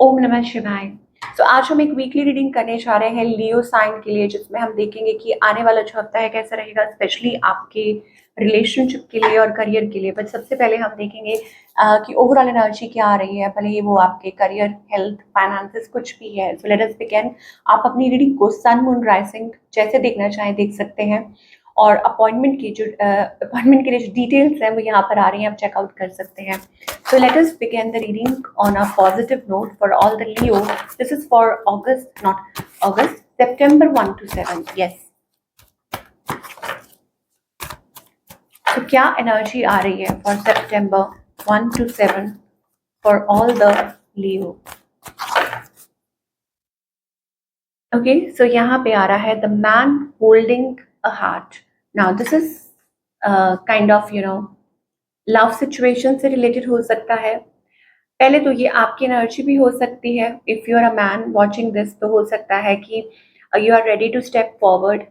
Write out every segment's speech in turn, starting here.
ओम नमः शिवाय। तो आज हम एक वीकली रीडिंग करने जा रहे हैं लियो साइन के लिए, जिसमें हम देखेंगे कि आने वाला जो हफ्ता है कैसा रहेगा, स्पेशली आपके रिलेशनशिप के लिए और करियर के लिए। बट सबसे पहले हम देखेंगे कि ओवरऑल एनर्जी क्या आ रही है, भले ही वो आपके करियर, हेल्थ, फाइनेंसेस कुछ भी है। सो लेट अस बिगिन। आप अपनी रीडिंग को सन, मून, राइजिंग जैसे देखना चाहें देख सकते हैं, और अपॉइंटमेंट के लिए जो डिटेल्स हैं वो यहाँ पर आ रही हैं, आप चेकआउट कर सकते हैं। So let us begin the reading on a positive note for all the Leo. This is for August, not August, September 1 to 7. Yes. तो क्या एनर्जी आ रही है for September 1 to 7 for all the Leo? Okay, so यहाँ पे आ रहा है the man holding a heart. Now this is kind of love situation से related हो सकता है। पहले तो ये आपकी एनर्जी भी हो सकती है। If you are a man watching this, तो हो सकता है कि you are ready to step forward.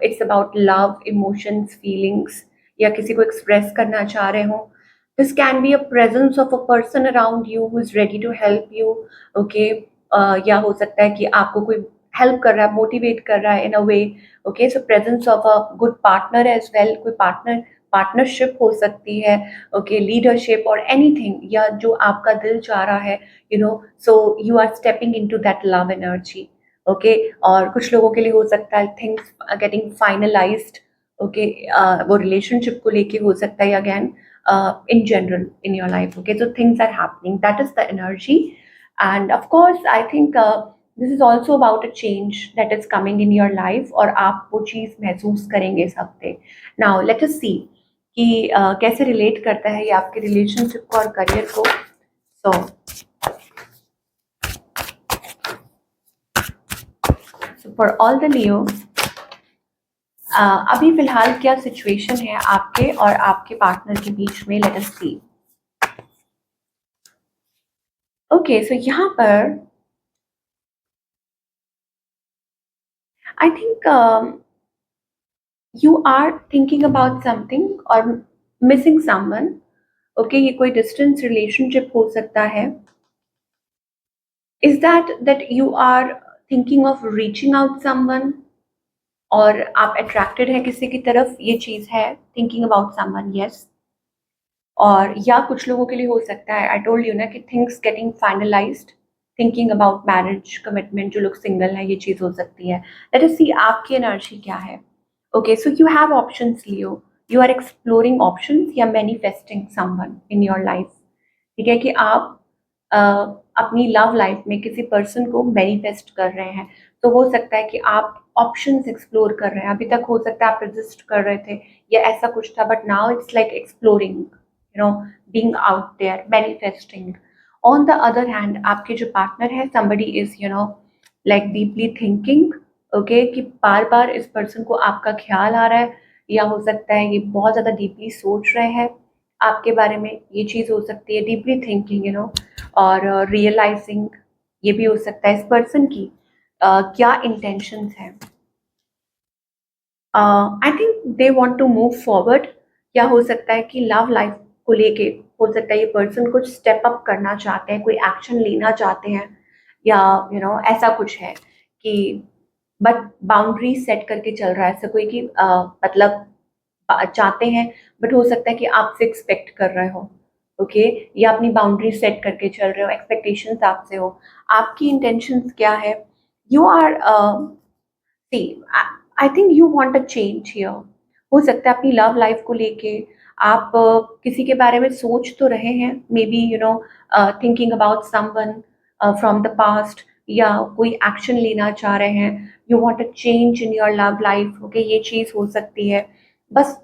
It's about love, emotions, feelings, या किसी को एक्सप्रेस करना चाह रहे हो। This can be a presence of a person around you who is ready to help you. Okay, या हो सकता है कि आपको कोई हेल्प कर रहा है, मोटिवेट कर रहा है in a way. Okay, so presence of a good partner as well. कोई पार्टनरशिप हो सकती है, ओके, लीडरशिप और एनीथिंग, या जो आपका दिल चाह रहा है, so you are stepping into that love energy. Okay, और कुछ लोगों के लिए हो सकता है थिंग्स गेटिंग फाइनलाइज्ड। ओके, वो रिलेशनशिप को लेके हो सकता है, again in general in your life. Okay, so things are happening, that is the energy. And of course I think this is also about a change that is coming in your life, और आप वो चीज़ महसूस करेंगे इस हफ्ते। Now let us see कि कैसे relate करता है ये आपके रिलेशनशिप को और करियर को। So for all the Leo, अभी फिलहाल क्या सिचुएशन है आपके और आपके पार्टनर के बीच में, लेट अस सी। ओके, सो यहाँ पर I think you are thinking about something और मिसिंग समवन। ओके, ये कोई डिस्टेंस रिलेशनशिप हो सकता है। Is that you are thinking of reaching out someone, और आप अट्रैक्टेड हैं किसी की तरफ, ये चीज़ है थिंकिंग अबाउट समवन, यस। और या कुछ लोगों के लिए हो सकता है, आई टोल्ड यू ना, कि things getting finalised, thinking about marriage, commitment. जो लोग सिंगल हैं, ये चीज़ हो सकती है। लेट अस सी आपकी एनर्जी क्या है। Okay, so you have options Leo. You are exploring options या manifesting someone in your life. ठीक है, कि आप अपनी लव लाइफ में किसी पर्सन को मैनिफेस्ट कर रहे हैं। तो हो सकता है कि आप ऑप्शंस एक्सप्लोर कर रहे हैं। अभी तक हो सकता है आप रजिस्ट कर रहे थे या ऐसा कुछ था, but now it's like exploring, being out there, manifesting. On the other hand, आपके जो पार्टनर है, somebody is like deeply thinking, okay, कि बार बार इस पर्सन को आपका ख्याल आ रहा है, या हो सकता है ये बहुत ज़्यादा डीपली सोच रहे हैं आपके बारे में। ये चीज़ हो सकती है डीपली थिंकिंग, और रियलाइजिंग। ये भी हो सकता है इस पर्सन की क्या इंटेंशंस हैं। I think they want to move forward, या हो सकता है कि लव लाइफ को लेके हो सकता है ये पर्सन कुछ स्टेप अप करना चाहते हैं, कोई एक्शन लेना चाहते हैं, या ऐसा कुछ है कि बट बाउंड्री सेट करके चल रहा है। ऐसा कोई कि मतलब चाहते हैं, बट हो सकता है कि आपसे एक्सपेक्ट कर रहे हो। ओके, या अपनी बाउंड्री सेट करके चल रहे हो, एक्सपेक्टेशंस आपसे हो। आपकी इंटेंशंस क्या है? You are see, I think you want a change here. हो सकता है अपनी लव लाइफ को लेके आप किसी के बारे में सोच तो रहे हैं, may be thinking about someone from the past, या कोई एक्शन लेना चाह रहे हैं। You want a change in your love life. Okay, ये चीज़ हो सकती है। बस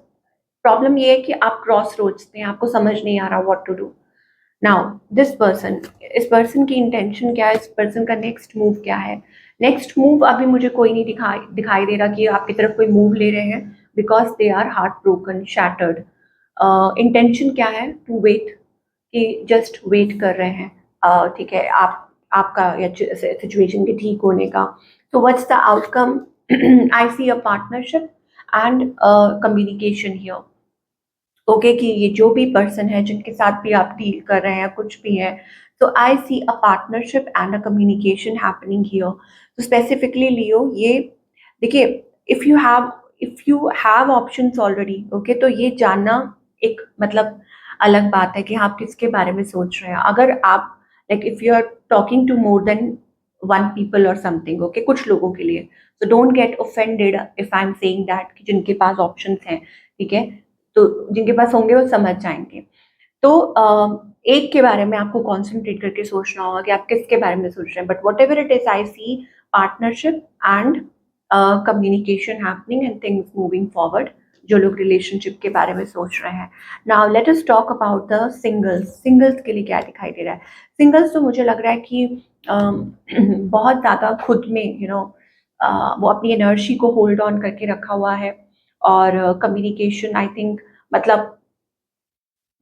प्रॉब्लम ये है कि आप क्रॉस रोड्स पे हैं, आपको समझ नहीं आ रहा what to do. Now this person, इस पर्सन की इंटेंशन क्या है, इस पर्सन का नेक्स्ट मूव क्या है? नेक्स्ट मूव अभी मुझे कोई नहीं दिखाई दे रहा कि आपकी तरफ कोई मूव ले रहे हैं, because they are heart broken, shattered. Intention क्या है? टू वेट, कि जस्ट वेट कर रहे हैं, ठीक है, आपका या सिचुएशन के ठीक होने का। तो what's the outcome? I see a partnership and communication here. Okay कि ये जो भी पर्सन है जिनके साथ भी आप डील कर रहे हैं कुछ भी है, तो I see a partnership and a communication happening here. तो स्पेसिफिकली लियो, ये देखिए, if you have options already, okay, तो ये जानना एक मतलब अलग बात है कि आप किसके बारे में सोच रहे हैं। अगर आप like if you are talking to more than one people और समथिंग, ओके, कुछ लोगों के लिए, तो don't get offended if I am saying that कि जिनके पास ऑप्शंस हैं, ठीक है, तो जिनके पास होंगे वो समझ जाएंगे। तो एक के बारे में आपको कॉन्सेंट्रेट करके सोचना होगा कि आप किसके बारे में सोच रहे हैं, but whatever it is, I see partnership and communication happening and things moving forward, जो लोग रिलेशनशिप के बारे में सोच रहे हैं। Now let us talk about the singles. Singles के लिए क्या दिखाई दे रहा है? सिंगल्स तो मुझे लग रहा है कि बहुत ज़्यादा खुद में वो अपनी एनर्जी को होल्ड ऑन करके रखा हुआ है, और कम्युनिकेशन आई थिंक मतलब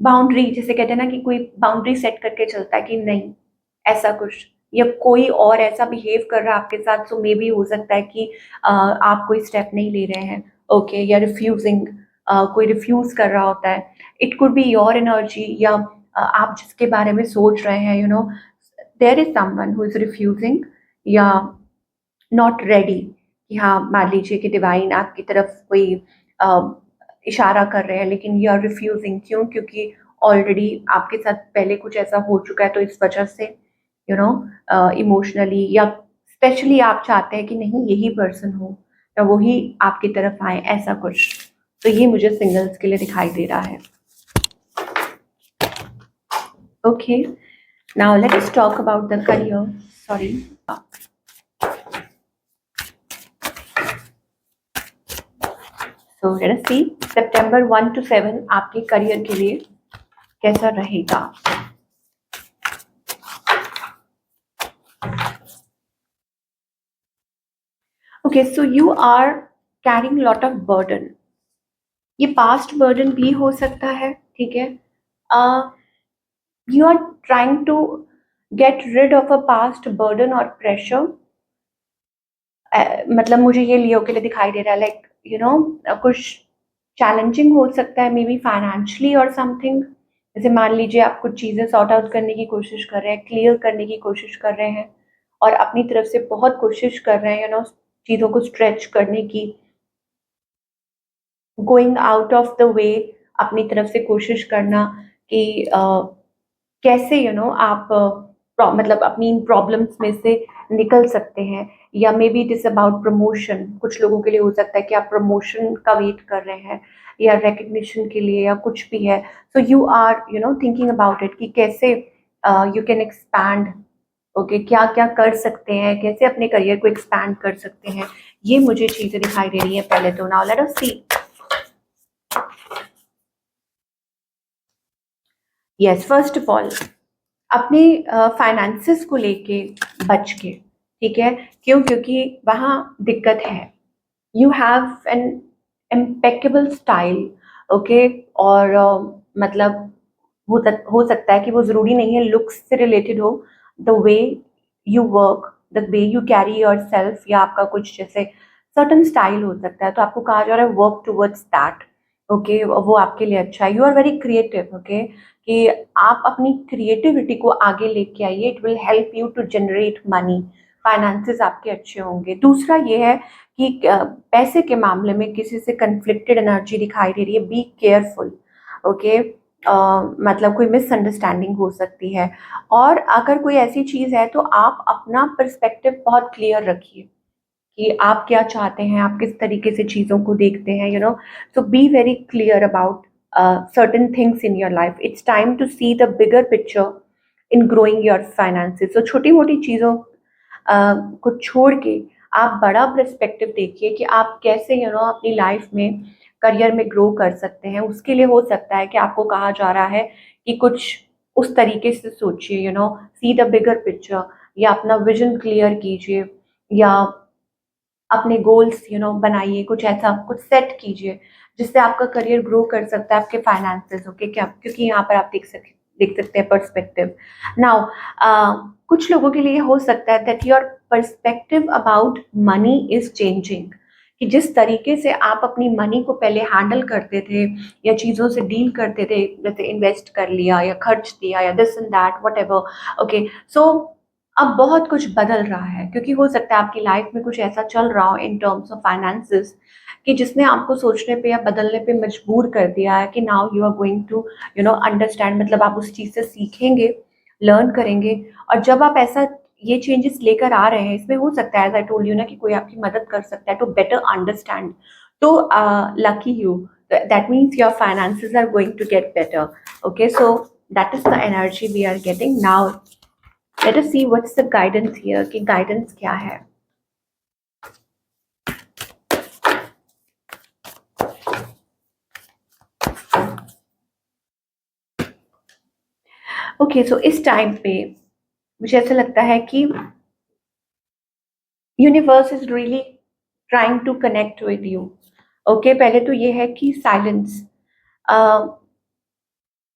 बाउंड्री, जिसे कहते हैं ना कि कोई बाउंड्री सेट करके चलता है कि नहीं ऐसा कुछ, या कोई और ऐसा बिहेव कर रहा है आपके साथ, सो मे बी हो सकता है कि आप कोई स्टेप नहीं ले रहे हैं, ओके, या रिफ्यूजिंग, कोई रिफ्यूज कर रहा होता है। It could be your energy, या आप जिसके बारे में सोच रहे हैं, there is someone who is refusing या नॉट रेडी, कि हाँ, मान लीजिए कि डिवाइन आपकी तरफ कोई अ, इशारा कर रहे हैं, लेकिन यू आर रिफ्यूजिंग। क्यों? क्योंकि ऑलरेडी आपके साथ पहले कुछ ऐसा हो चुका है, तो इस वजह से इमोशनली या स्पेशली आप चाहते हैं कि नहीं, यही पर्सन हो या वही आपकी तरफ आए, ऐसा कुछ। तो ये मुझे सिंगल्स के लिए दिखाई दे रहा है। Okay, now let us talk about the career. Sorry, so let us see सितंबर 1 to 7 आपके करियर के लिए कैसा रहेगा। Okay, so you are carrying lot of burden. ये पास्ट बर्डन भी हो सकता है, ठीक है। You are trying to get rid of a past burden और प्रेशर। मतलब मुझे ये लियो के लिए दिखाई दे रहा है, लाइक कुछ चैलेंजिंग हो सकता है, मे बी फाइनेंशियली और समथिंग। जैसे मान लीजिए आप कुछ चीज़ें सॉर्ट आउट करने की कोशिश कर रहे हैं, क्लियर करने की कोशिश कर रहे हैं, और अपनी तरफ से बहुत कोशिश कर रहे हैं चीज़ों को स्ट्रेच करने की, going out of the way, अपनी तरफ से कोशिश करना कि कैसे आप मतलब अपनी इन प्रॉब्लम्स में से निकल सकते हैं। या may be it is about promotion. कुछ लोगों के लिए हो सकता है कि आप प्रमोशन का वेट कर रहे हैं, या रिकग्निशन के लिए, या कुछ भी है। So you are thinking about it कि कैसे यू कैन एक्सपैंड, ओके, क्या क्या कर सकते हैं, कैसे अपने करियर को एक्सपैंड कर सकते हैं। ये मुझे चीजें दिखाई दे रही है पहले तो। Now let us see. Yes, first of all अपने फाइनेंसेस को लेके बच के, ठीक है। क्यों? क्योंकि वहाँ दिक्कत है। You have an impeccable style, okay, और मतलब हो सकता है कि वो ज़रूरी नहीं है लुक्स से रिलेटेड हो। The way you work, the way you carry your self, या आपका कुछ जैसे सर्टन स्टाइल हो सकता है, तो आपको कहा जा रहा है वर्क टूवर्ड्स दैट, ओके, वो आपके लिए अच्छा है। You are very creative, okay, कि आप अपनी क्रिएटिविटी को आगे लेके आइए। It will help you to generate money, finances आपके अच्छे होंगे। दूसरा ये है कि पैसे के मामले में किसी से कन्फ्लिक्टेड एनर्जी दिखाई दे रही है। बी केयरफुल, ओके, मतलब कोई मिसअंडरस्टैंडिंग हो सकती है। और अगर कोई ऐसी चीज़ है तो आप अपना पर्सपेक्टिव बहुत क्लियर रखिए कि आप क्या चाहते हैं, आप किस तरीके से चीज़ों को देखते हैं, so be very clear about certain things in your life. It's time to see the bigger picture in growing your finances. So छोटी मोटी चीज़ों को छोड़ के आप बड़ा पर्सपेक्टिव देखिए कि आप कैसे अपनी लाइफ में, करियर में ग्रो कर सकते हैं। उसके लिए हो सकता है कि आपको कहा जा रहा है कि कुछ उस तरीके से सोचिए, सी द बिगर पिक्चर, या अपना विजन क्लियर कीजिए, या अपने गोल्स बनाइए, कुछ ऐसा कुछ सेट कीजिए जिससे आपका करियर ग्रो कर सकता है, आपके फाइनेंसेस, ओके, क्या, क्योंकि यहाँ पर आप देख सकते हैं पर्सपेक्टिव। नाउ कुछ लोगों के लिए हो सकता है that your perspective about money is changing, कि जिस तरीके से आप अपनी मनी को पहले हैंडल करते थे या चीज़ों से डील करते थे, जैसे इन्वेस्ट कर लिया या खर्च दिया या this and that whatever, okay, so अब बहुत कुछ बदल रहा है, क्योंकि हो सकता है आपकी लाइफ में कुछ ऐसा चल रहा हो इन टर्म्स ऑफ फाइनेंसेस कि जिसने आपको सोचने पे या बदलने पे मजबूर कर दिया है कि now you are going to understand, मतलब आप उस चीज़ से सीखेंगे, लर्न करेंगे। और जब आप ऐसा ये चेंजेस लेकर आ रहे हैं, इसमें हो सकता है एज आई टोल्ड यू ना कि कोई आपकी मदद कर सकता है टू बेटर अंडरस्टैंड। तो lucky you, that means your finances are going to get better. Okay, so that is the energy we are getting now. Let us see what's the guidance here, कि guidance क्या है। Okay, सो इस time पे मुझे ऐसा लगता है कि universe is really trying to connect with you. Okay, पहले तो ये है कि silence,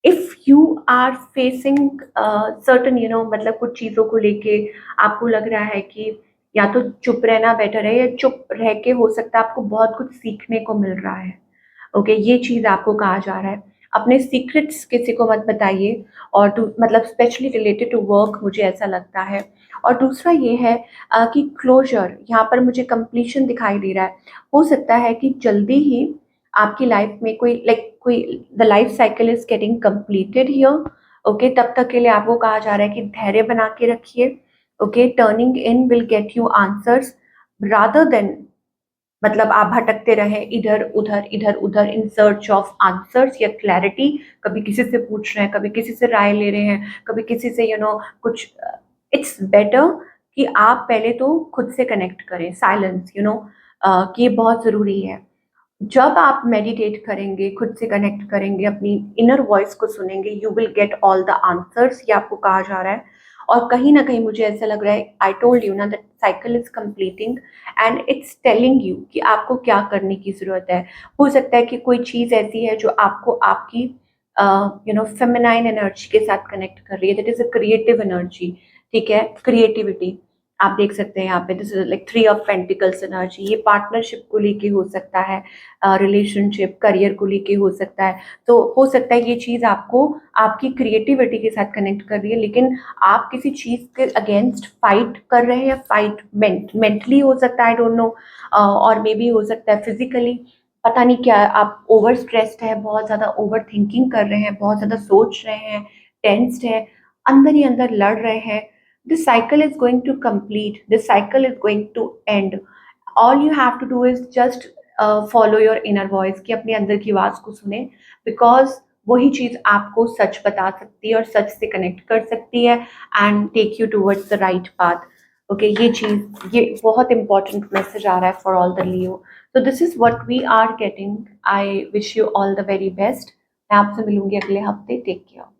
if you are facing certain मतलब कुछ चीज़ों को लेके आपको लग रहा है कि या तो चुप रहना बेटर है, या चुप रह के हो सकता है आपको बहुत कुछ सीखने को मिल रहा है। ओके, ये चीज़ आपको कहा जा रहा है। अपने सीक्रेट्स किसी को मत बताइए, और मतलब स्पेशली रिलेटेड टू वर्क मुझे ऐसा लगता है। और दूसरा ये है कि क्लोजर, यहाँ पर मुझे कंप्लीशन दिखाई दे रहा है। हो सकता है कि जल्दी ही आपकी लाइफ में कोई the life cycle is getting completed here. Okay, तब तक के लिए आपको कहा जा रहा है कि धैर्य बना के रखिए। Okay, turning in will get you answers rather than, मतलब आप भटकते रहे इधर उधर इन सर्च ऑफ आंसर्स या क्लैरिटी। कभी किसी से पूछ रहे हैं, कभी किसी से राय ले रहे हैं, कभी किसी से कुछ। इट्स बेटर कि आप पहले तो खुद से कनेक्ट करें, साइलेंस, कि ये बहुत ज़रूरी है। जब आप मेडिटेट करेंगे, खुद से कनेक्ट करेंगे, अपनी इनर वॉइस को सुनेंगे, you will get all the answers, ये आपको कहा जा रहा है। और कहीं ना कहीं मुझे ऐसा लग रहा है, आई टोल्ड यू ना that cycle is completing and it's telling you कि आपको क्या करने की ज़रूरत है। हो सकता है कि कोई चीज़ ऐसी है जो आपको आपकी फेमिनाइन एनर्जी के साथ कनेक्ट कर रही है, that is a creative energy. ठीक है, क्रिएटिविटी आप देख सकते हैं यहाँ पे, this is like three of pentacles energy. ये पार्टनरशिप को लेके हो सकता है, रिलेशनशिप करियर को लेके हो सकता है। तो हो सकता है ये चीज़ आपको आपकी क्रिएटिविटी के साथ कनेक्ट कर रही है, लेकिन आप किसी चीज़ के अगेंस्ट फाइट कर रहे हैं, या फाइट मेंटली हो सकता है, आई डोंट नो, और मे बी हो सकता है फिजिकली, पता नहीं क्या। आप ओवर स्ट्रेस्ड है, बहुत ज़्यादा ओवर थिंकिंग कर रहे हैं, बहुत ज़्यादा सोच रहे हैं, टेंस्ड है, अंदर ही अंदर लड़ रहे हैं। This cycle is going to complete, this cycle is going to end. All you have to do is just follow your inner voice, कि अपने अंदर की आवाज़ को सुने, बिकॉज वही चीज़ आपको सच बता सकती है और सच से कनेक्ट कर सकती है and take you towards the right path. Okay, ये बहुत इंपॉर्टेंट मैसेज आ रहा है फॉर ऑल द लियो। तो this is what we are getting. I wish you all the very best. मैं आपसे मिलूंगी अगले हफ्ते। Take care.